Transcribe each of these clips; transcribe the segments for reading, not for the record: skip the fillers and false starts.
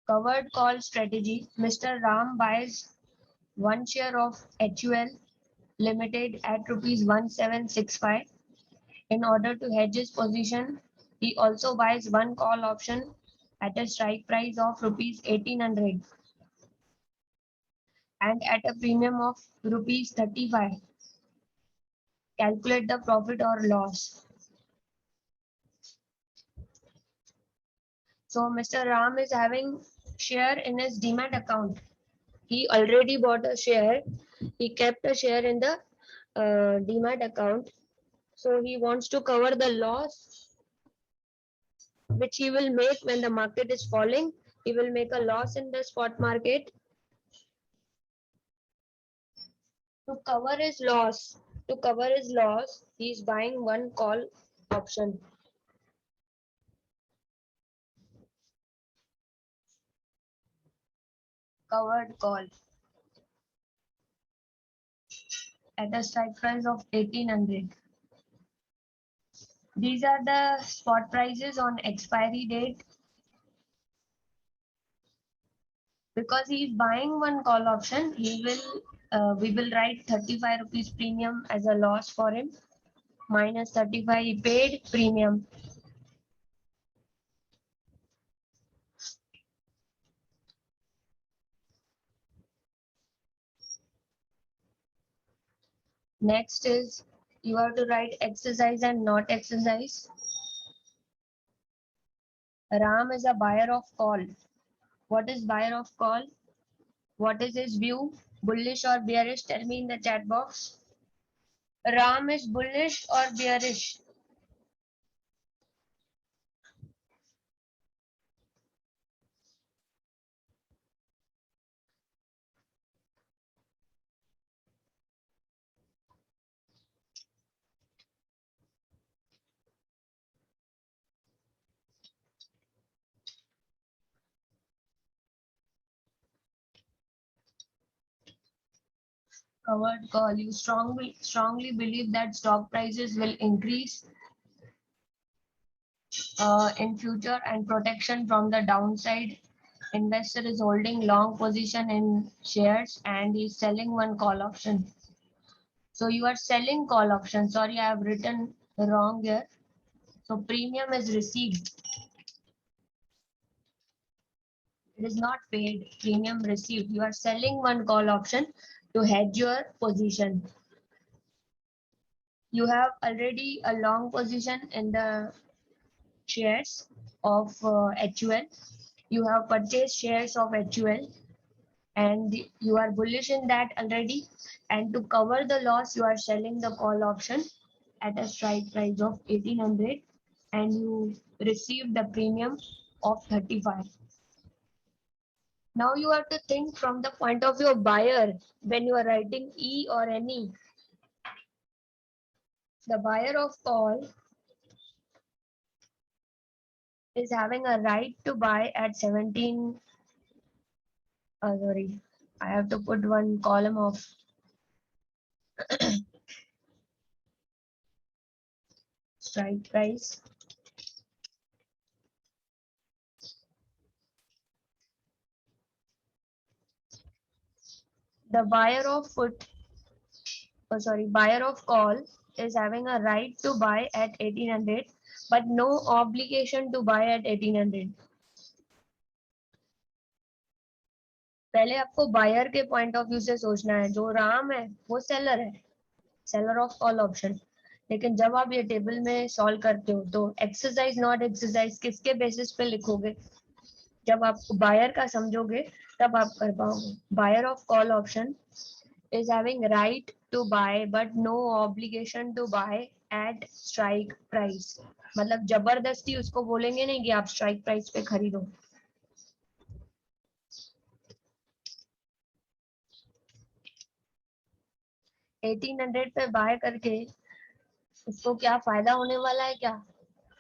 Covered call strategy. Mr. Ram buys one share of HUL Limited at rupees 1765. In order to hedge his position, he also buys one call option at a strike price of rupees 1800 and at a premium of rupees 35. Calculate the profit or loss. So Mr. Ram is having share in his demat account. He already bought a share. He kept a share in the demat account. So he wants to cover the loss which he will make when the market is falling. He will make a loss in the spot market. To cover his loss, he is buying one call option. Covered call at a strike price of 1800. These are the spot prices on expiry date. Because he is buying one call option, we will write 35 rupees premium as a loss for him, minus 35 he paid premium. Next is you have to write exercise and not exercise. Ram is a buyer of call. What is buyer of call? What is his view? Bullish or bearish? Tell me in the chat box. Ram is bullish or bearish? Covered call. You strongly believe that stock prices will increase in future and protection from the downside. Investor is holding long position in shares and he's selling one call option. So you are selling call option. Sorry, I have written wrong here. So premium is received. It is not paid. Premium received. You are selling one call option to hedge your position. You have already a long position in the shares of HUL. You have purchased shares of HUL and you are bullish in that already. And to cover the loss, you are selling the call option at a strike price of 1800 and you receive the premium of 35. Now you have to think from the point of view of buyer when you are writing E or NE. The buyer of call is having a right to buy at 17. Sorry, I have to put one column of strike price. The buyer of buyer of call is having a right to buy at 1800 but no obligation to buy at 1800. पहले आपको buyer के point of view से सोचना है. जो राम है वो seller है, सेलर ऑफ कॉल ऑप्शन. लेकिन जब आप ये टेबल में सॉल्व करते हो तो एक्सरसाइज नॉट एक्सरसाइज किसके बेसिस पे लिखोगे? जब आप बायर का समझोगे तब आप कर पाओगे. Buyer of call option is having right to buy but no obligation to buy at strike price. मतलब जबरदस्ती उसको बोलेंगे नहीं कि आप स्ट्राइक प्राइस पे खरीदो. $1800 पे बाय करके उसको क्या फायदा होने वाला है? क्या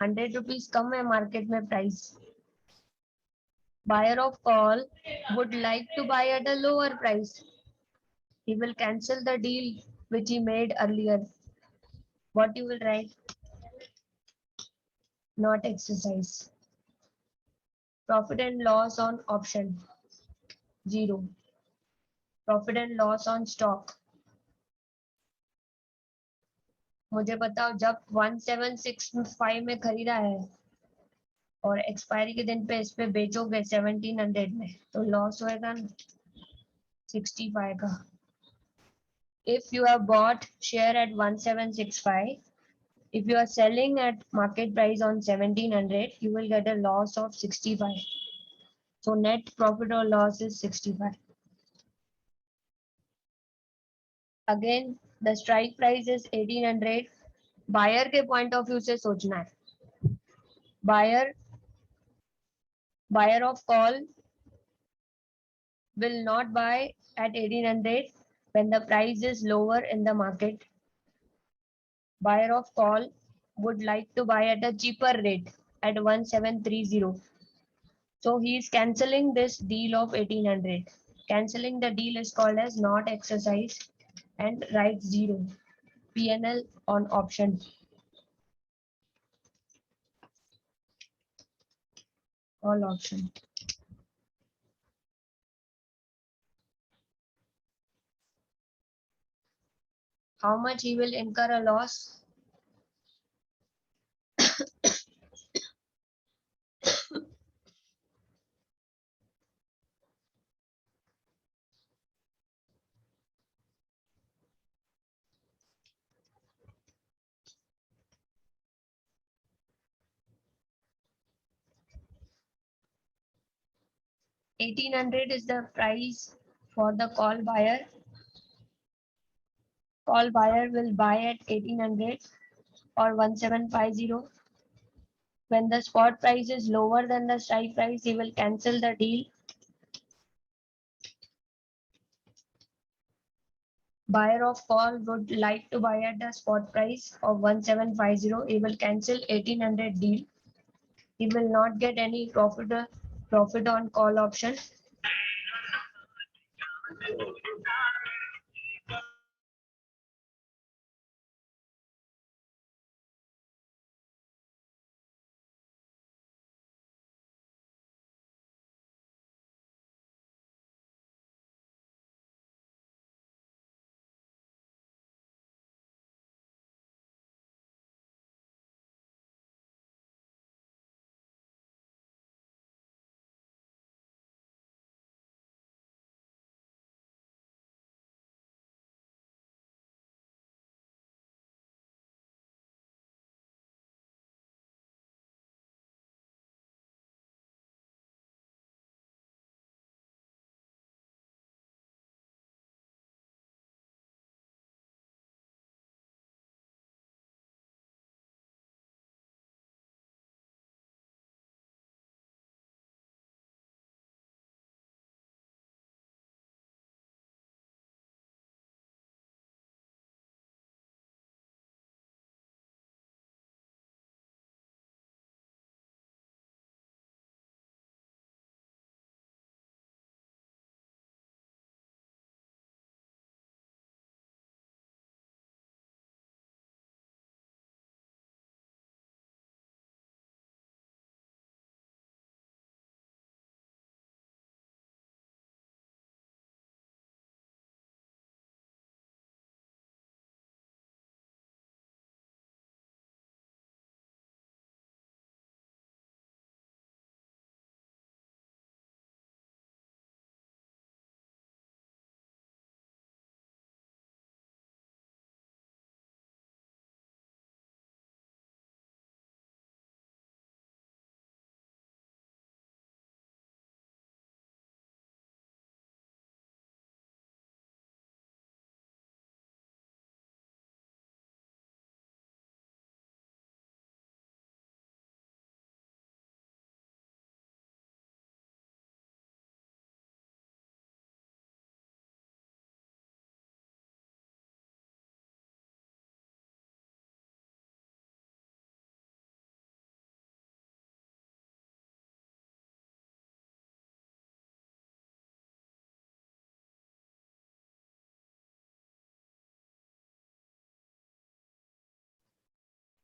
100 रुपीज कम है मार्केट में price. Buyer of call would like to buy at a lower price. He will cancel the deal which he made earlier. What you will write? Not exercise. Profit and loss on option 0. Profit and loss on stock. मुझे बताओ जब 1765 में खरीदा है और expiry के दिन पे इस पे बेचोगे 1700 में तो लॉस होएगा ना 65 का. If you have bought share at 1765, if you are selling at market price on 1700, you will get a loss of 65. So net profit or loss is 65. Again, the strike price is 1800. Buyer के point of view से सोचना है. Buyer of call will not buy at 1800 when the price is lower in the market. Buyer of call would like to buy at a cheaper rate at 1730. So he is cancelling this deal of 1800. Cancelling the deal is called as not exercise and write 0. PNL on option. All option. How much he will incur a loss? $1800 is the price for the call buyer. Call buyer will buy at 1800 or 1750. When the spot price is lower than the strike price, he will cancel the deal. Buyer of call would like to buy at the spot price of 1750. He will cancel 1800 deal. He will not get any profit on call option.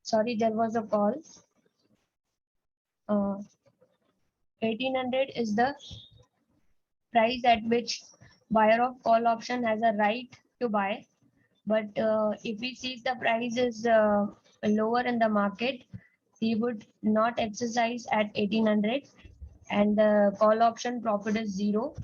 Sorry, there was a call. 1800 is the price at which buyer of call option has a right to buy. But if he sees the price is lower in the market, he would not exercise at 1800 and the call option profit is 0.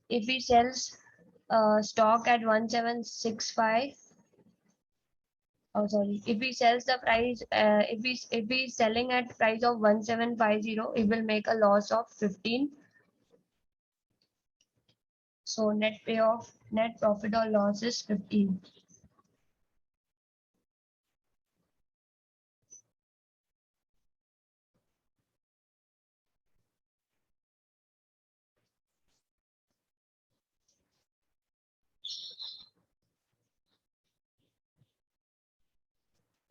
If he sells stock at 1765, oh sorry, if he sells the price, if he's selling at price of 1750, he will make a loss of 15. So net profit or loss is 15.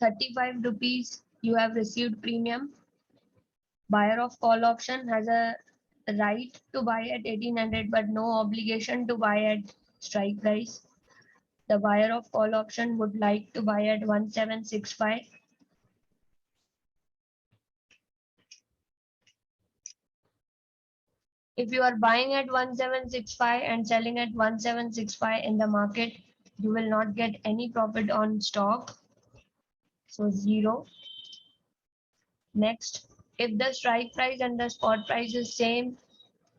₹35 you have received premium. Buyer of call option has a right to buy at 1800 but no obligation to buy at strike price. The buyer of call option would like to buy at 1765. If you are buying at 1765 and selling at 1765 in the market, you will not get any profit on stock. So 0. Next, if the strike price and the spot price is same,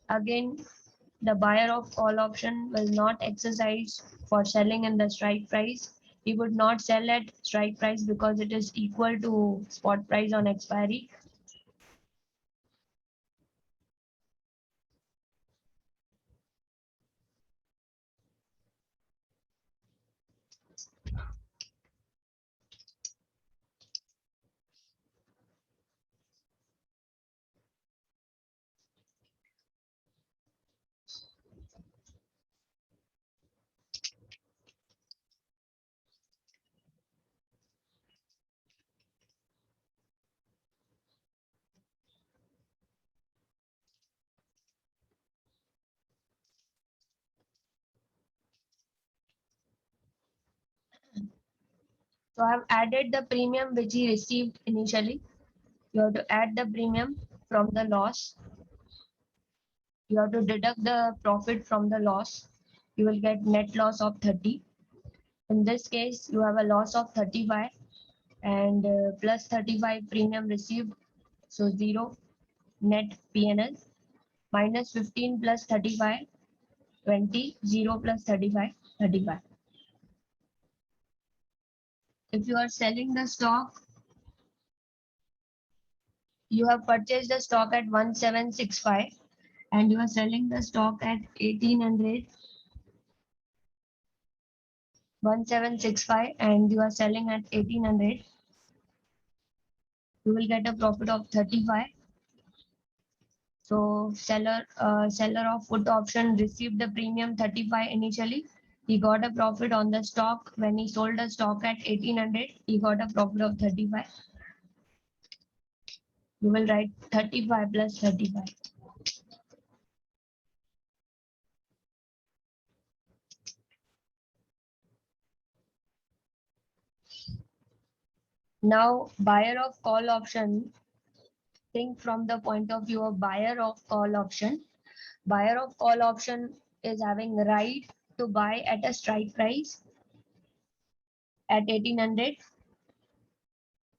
again the buyer of call option will not exercise for selling in the strike price. He would not sell at strike price because it is equal to spot price on expiry. So I have added the premium which he received initially. You have to add the premium from the loss. You have to deduct the profit from the loss. You will get net loss of 30. In this case, you have a loss of 35 and plus 35 premium received. So 0 net PNL minus 15 plus 35, 20, 0 plus 35, 35. If you are selling the stock, you have purchased the stock at 1765 and you are selling the stock at 1800, 1765 and you are selling at 1800, you will get a profit of 35. So seller of put option received the premium 35 initially. He got a profit on the stock when he sold the stock at 1800. He got a profit of 35. You will write 35 plus 35. Now buyer of call option, think from the point of view of buyer of call option. Buyer of call option is having right to buy at a strike price at 1800.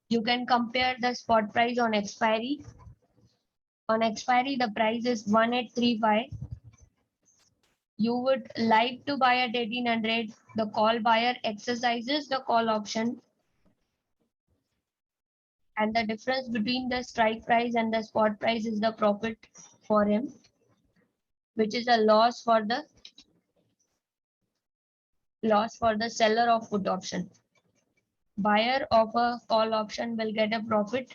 You can compare the spot price on expiry. On expiry, the price is 1835. You would like to buy at 1800. The call buyer exercises the call option and the difference between the strike price and the spot price is the profit for him, which is a loss for the seller of put option. Buyer of a call option will get a profit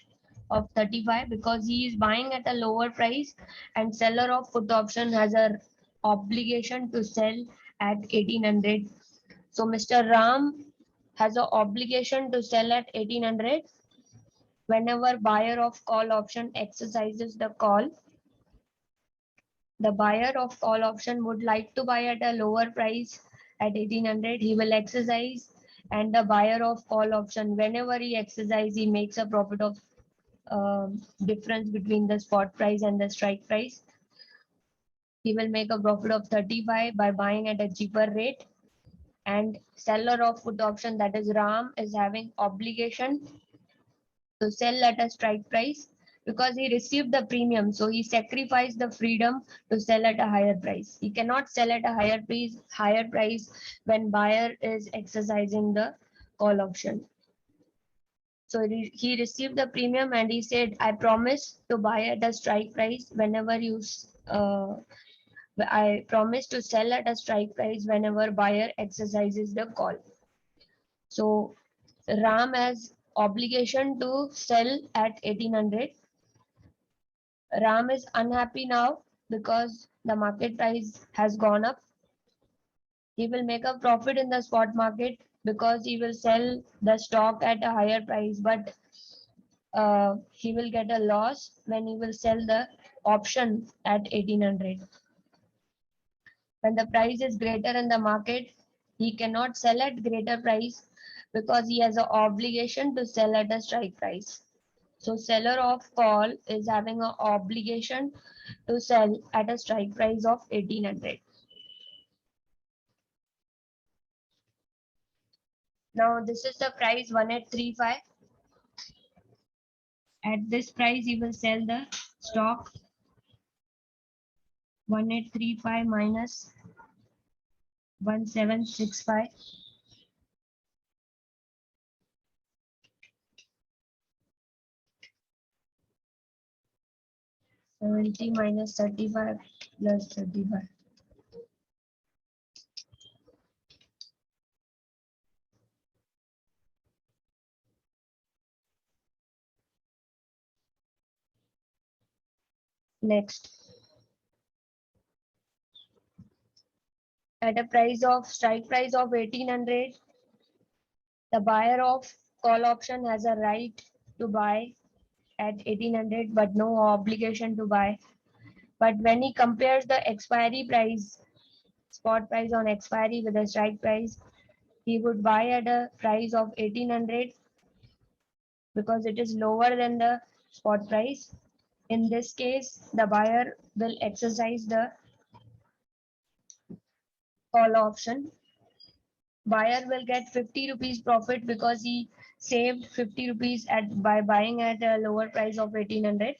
of 35 because he is buying at a lower price and seller of put option has a obligation to sell at 1800. So Mr. Ram has an obligation to sell at 1800 whenever buyer of call option exercises the call. The buyer of call option would like to buy at a lower price at 1800, he will exercise, and the buyer of call option, whenever he exercise, he makes a profit of difference between the spot price and the strike price. He will make a profit of 35 by buying at a cheaper rate. And seller of put option, that is Ram, is having obligation to sell at a strike price because he received the premium. So he sacrificed the freedom to sell at a higher price. He cannot sell at a higher price when buyer is exercising the call option. So he received the premium and he said, I promise to buy at a strike price whenever I promise to sell at a strike price whenever buyer exercises the call. So Ram has obligation to sell at 1800. Ram is unhappy now because the market price has gone up. He will make a profit in the spot market because he will sell the stock at a higher price, but he will get a loss when he will sell the option at 1800. When the price is greater in the market, he cannot sell at greater price because he has an obligation to sell at a strike price. So seller of call is having an obligation to sell at a strike price of 1800. Now this is the price 1835. At this price, he will sell the stock 1835 minus 1765. 70 minus 35 plus 35. Next, at a price of strike price of 1800, the buyer of call option has a right to buy at 1800 but no obligation to buy. But when he compares the expiry price, spot price on expiry with the strike price, he would buy at a price of 1800 because it is lower than the spot price. In this case, the buyer will exercise the call option. Buyer will get 50 rupees profit because he saved 50 rupees by buying at a lower price of 1800.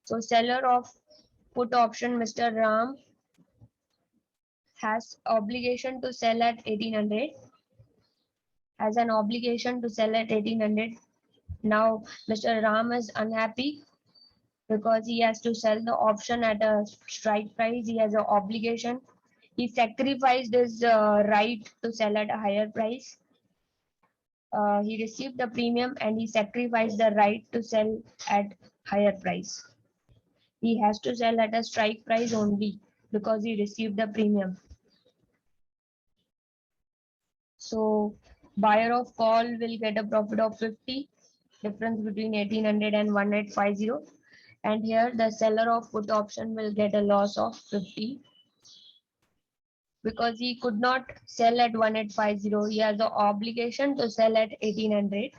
So seller of put option, Mr. Ram, has obligation to sell at 1800, has an obligation to sell at 1800. Now Mr. Ram is unhappy because he has to sell the option at a strike price. He has an obligation. He sacrificed his right to sell at a higher price. He received the premium and he sacrificed the right to sell at higher price. He has to sell at a strike price only because he received the premium. So buyer of call will get a profit of 50, difference between 1800 and 1850. And here the seller of put option will get a loss of 50 because he could not sell at 1850. He has the obligation to sell at 1800.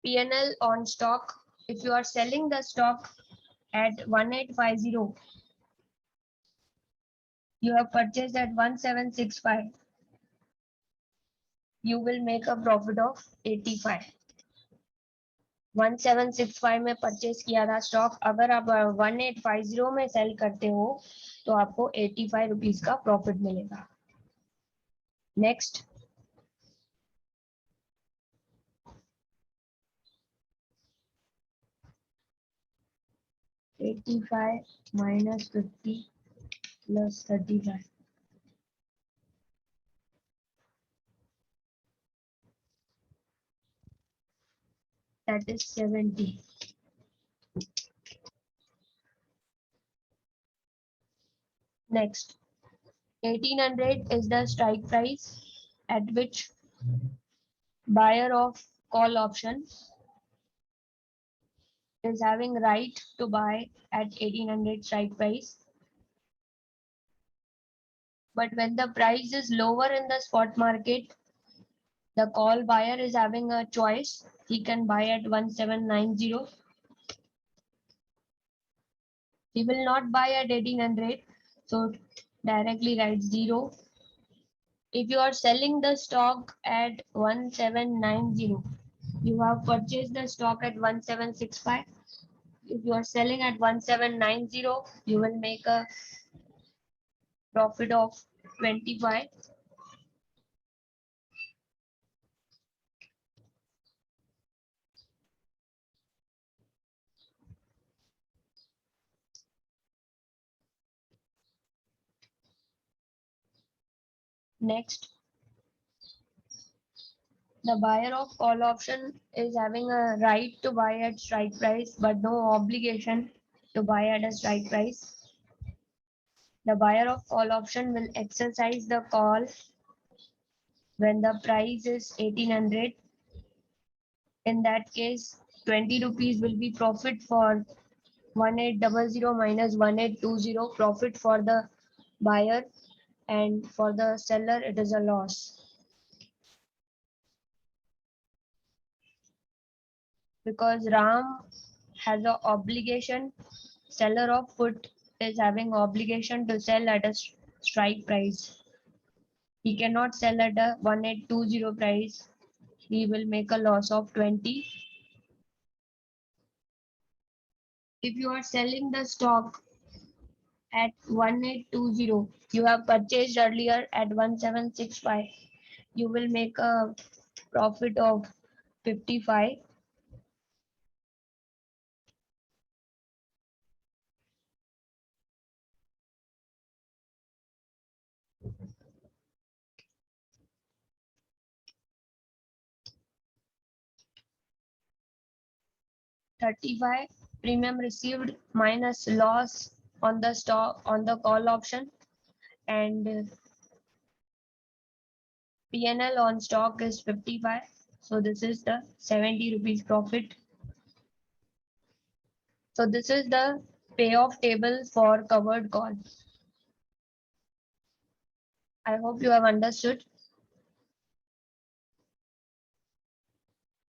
P&L on stock. If you are selling the stock at 1850, you have purchased at 1765. You will make a profit of 85. 1765 में purchase किया था stock, अगर आप 1850 में cell करते हो तो आपको 85 रुपीज का प्रॉफिट मिलेगा. Next, 85 minus 50 plus 35. That is 70. Next, 1800 is the strike price at which buyer of call option is having right to buy at 1800 strike price. But when the price is lower in the spot market, the call buyer is having a choice. He can buy at 1790. He will not buy at 1800. So directly write 0. If you are selling the stock at 1790, you have purchased the stock at 1765. If you are selling at 1790, you will make a profit of 25. Next, the buyer of call option is having a right to buy at strike price, but no obligation to buy at a strike price. The buyer of call option will exercise the call when the price is 1800. In that case, 20 rupees will be profit for 1800 minus 1820 profit for the buyer, and for the seller it is a loss. Because Ram has an obligation, seller of put is having obligation to sell at a strike price. He cannot sell at a 1820 price. He will make a loss of 20. If you are selling the stock at 1820, you have purchased earlier at 1765, you will make a profit of 55. $35 premium received minus loss on the stock on the call option, and PNL on stock is 55. So this is the 70 rupees profit. So this is the payoff table for covered call. I hope you have understood.